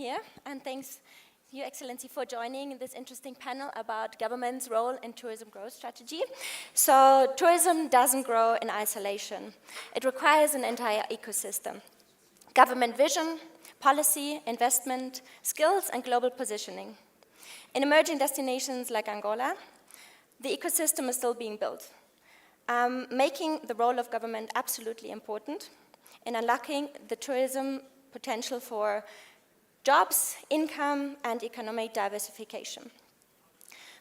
here, and thanks, Your Excellency, for joining this interesting panel about government's role in tourism growth strategy. So, tourism doesn't grow in isolation. It requires an entire ecosystem. Government vision, policy, investment, skills, and global positioning. In emerging destinations like Angola, the ecosystem is still being built, making the role of government absolutely important in unlocking the tourism potential for jobs, income, and economic diversification.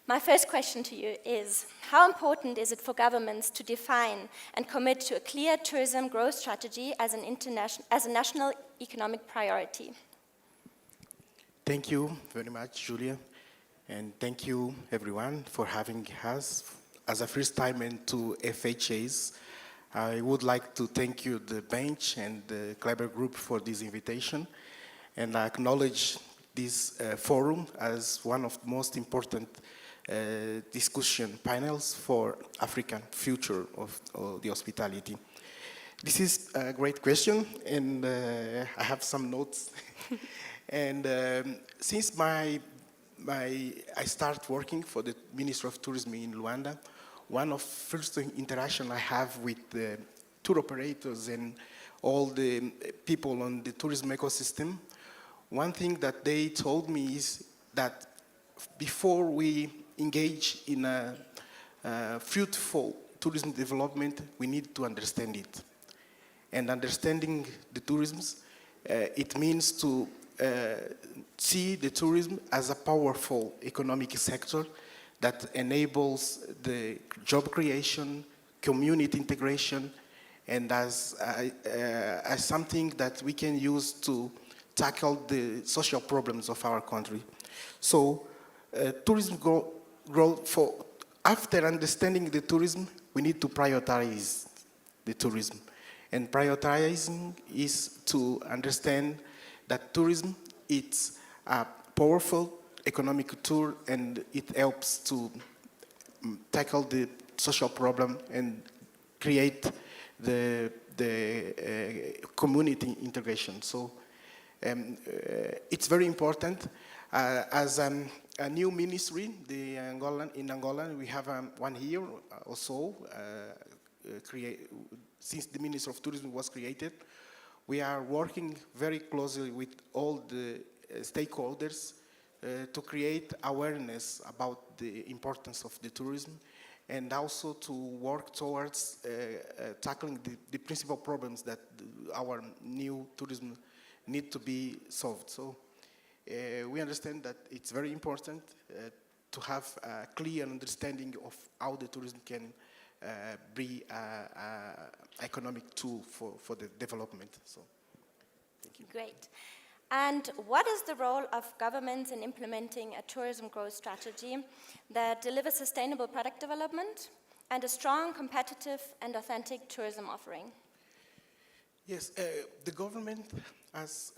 My first question to you is, how important is it for governments to define and commit to a clear tourism growth strategy as a national economic priority? Thank you very much, Julia, and thank you everyone for having us. As a first time into FHS, I would like to thank you, the bench and the Kleber Group, for this invitation, and I acknowledge this forum as one of the most important discussion panels for African future of the hospitality. This is a great question, and I have some notes. And since I started working for the Ministry of Tourism in Luanda, one of the first interaction I have with the tour operators and all the people on the tourism ecosystem, one thing that they told me is that before we engage in a fruitful tourism development, we need to understand it. And understanding the tourism, it means to see the tourism as a powerful economic sector that enables the job creation, community integration, and as something that we can use to tackle the social problems of our country. So tourism growth, after understanding the tourism, we need to prioritize the tourism. And prioritizing is to understand that tourism is a powerful economic tool, and it helps to tackle the social problem and create the community integration. So it's very important. As a new ministry, in Angola, we have 1 year or so, since the Ministry of Tourism was created. We are working very closely with all the stakeholders to create awareness about the importance of the tourism, and also to work towards tackling the principal problems that our new tourism need to be solved. So we understand that it's very important to have a clear understanding of how the tourism can be an economic tool for the development. So, thank you. Great. And what is the role of governments in implementing a tourism growth strategy that delivers sustainable product development and a strong, competitive, and authentic tourism offering? Yes, the government has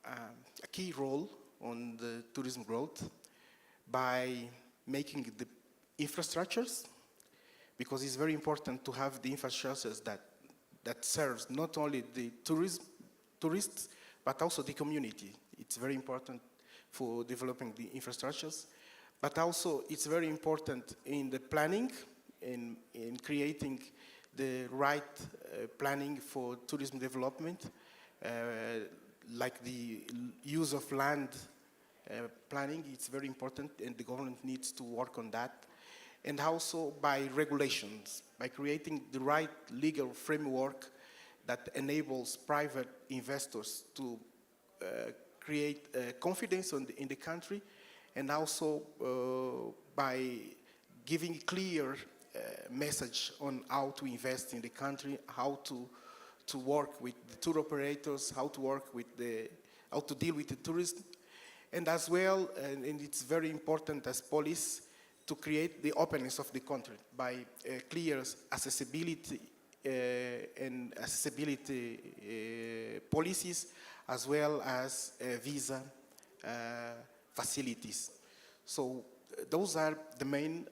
a key role on the tourism growth by making the infrastructures, because it's very important to have the infrastructures that serves not only the tourists, but also the community. It's very important for developing the infrastructures, but also it's very important in the planning, in creating the right planning for tourism development, like the use of land planning. It's very important, and the government needs to work on that. And also by regulations, by creating the right legal framework that enables private investors to create confidence in the country, and also by giving clear message on how to invest in the country, how to work with the tour operators, how to deal with the tourism, and as well, and it's very important as police, to create the openness of the country by clear accessibility and accessibility policies, as well as visa facilities. So those are the main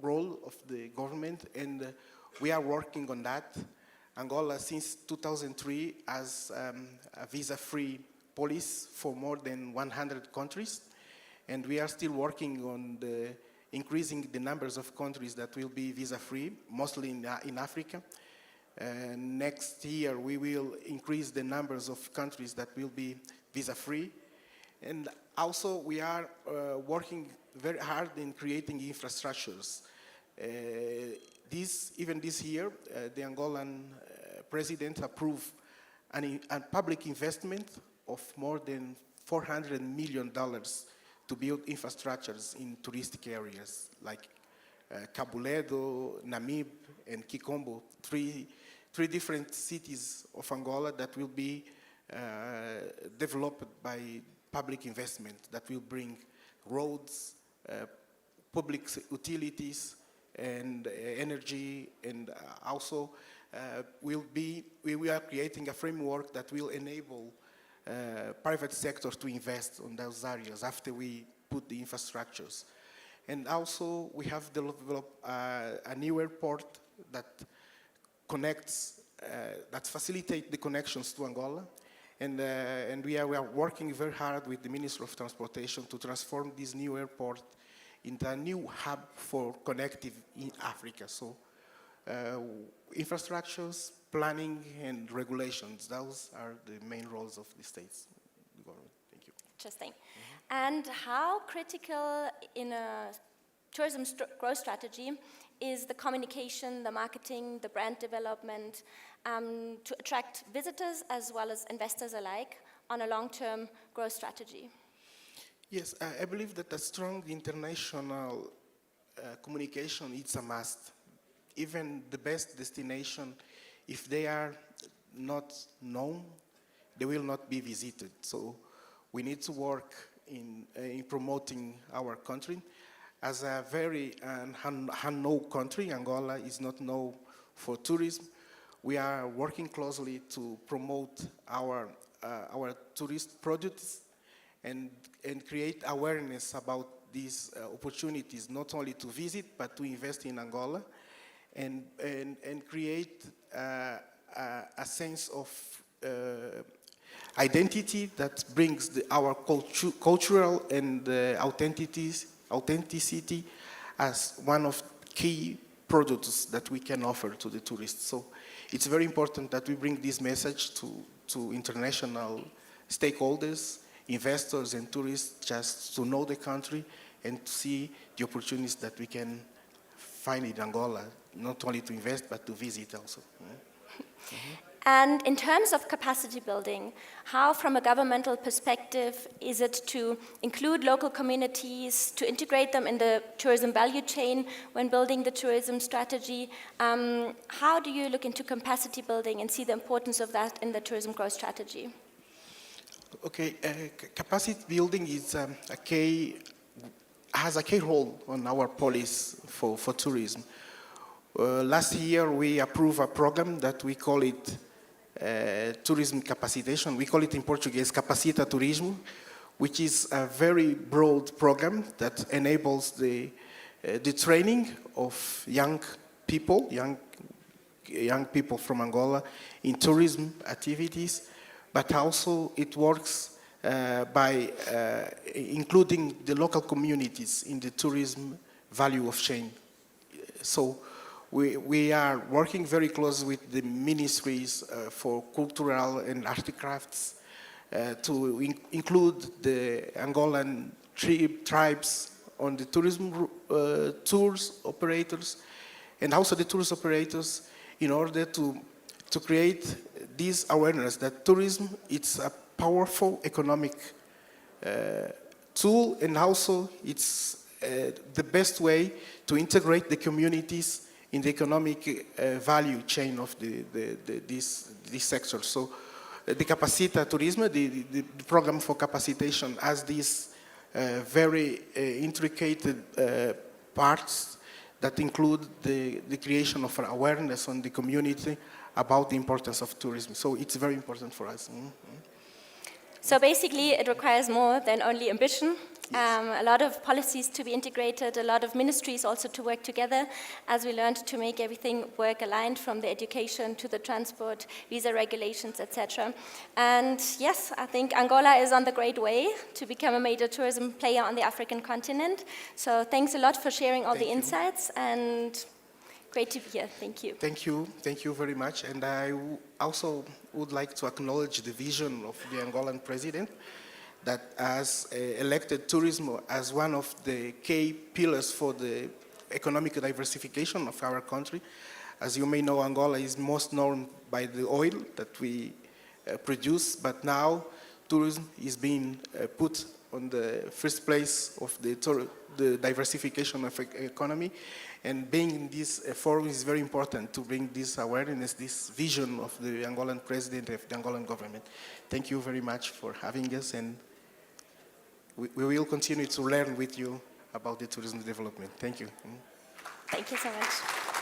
role of the government, and we are working on that. Angola, since 2003, has a visa-free police for more than 100 countries, and we are still working on increasing the numbers of countries that will be visa-free, mostly in Africa. Next year, we will increase the numbers of countries that will be visa-free. And also, we are working very hard in creating infrastructures. Even this year, the Angolan president approved a public investment of more than $400 million to build infrastructures in touristic areas like Cabuledo, Namib, and Kikombo, three different cities of Angola that will be developed by public investment that will bring roads, public utilities, and energy, and also we are creating a framework that will enable private sector to invest on those areas after we put the infrastructures. And also we have developed a new airport that connects, that facilitates the connections to Angola. And we are working very hard with the Ministry of Transportation to transform this new airport into a new hub for connective in Africa. So infrastructures, planning, and regulations, those are the main roles of the states. Thank you. Interesting. And how critical in a tourism growth strategy is the communication, the marketing, the brand development to attract visitors as well as investors alike on a long-term growth strategy? Yes, I believe that a strong international communication is a must. Even the best destination, if they are not known, they will not be visited. So we need to work in promoting our country. As a very unknown country, Angola is not known for tourism. We are working closely to promote our tourist products and create awareness about these opportunities, not only to visit, but to invest in Angola, and create a sense of identity that brings our cultural and authenticity as one of key products that we can offer to the tourists. So it's very important that we bring this message to international stakeholders, investors and tourists, just to know the country and to see the opportunities that we can find in Angola, not only to invest, but to visit also. And in terms of capacity building, how from a governmental perspective is it to include local communities, to integrate them in the tourism value chain when building the tourism strategy? How do you look into capacity building and see the importance of that in the tourism growth strategy? Okay, capacity building is has a key role on our policy for tourism. Last year we approved a program that we call it tourism capacitation. We call it in Portuguese Capacita Turismo, which is a very broad program that enables the training of young people from Angola in tourism activities, but also it works by including the local communities in the tourism value of chain. So we are working very close with the ministries for cultural and articrafts to include the Angolan tribes on the tourism tours operators, and also the tourist operators, in order to create this awareness that tourism is a powerful economic tool, and also it's the best way to integrate the communities in the economic value chain of this sector. So the Capacita Turismo, the program for capacitation, has these very intricate parts that include the creation of awareness on the community about the importance of tourism. So it's very important for us. So basically, it requires more than only ambition. A lot of policies to be integrated, a lot of ministries also to work together, as we learned to make everything work aligned, from the education to the transport, visa regulations, etc. And yes, I think Angola is on the great way to become a major tourism player on the African continent. So thanks a lot for sharing all the insights, and great to be here. Thank you. Thank you very much. And I also would like to acknowledge the vision of the Angolan president, that has elected tourism as one of the key pillars for the economic diversification of our country. As you may know, Angola is most known by the oil that we produce, but now tourism is being put on the first place of the diversification of economy. And being in this forum is very important to bring this awareness, this vision of the Angolan president, of the Angolan government. Thank you very much for having us, and we will continue to learn with you about the tourism development. Thank you. Thank you so much.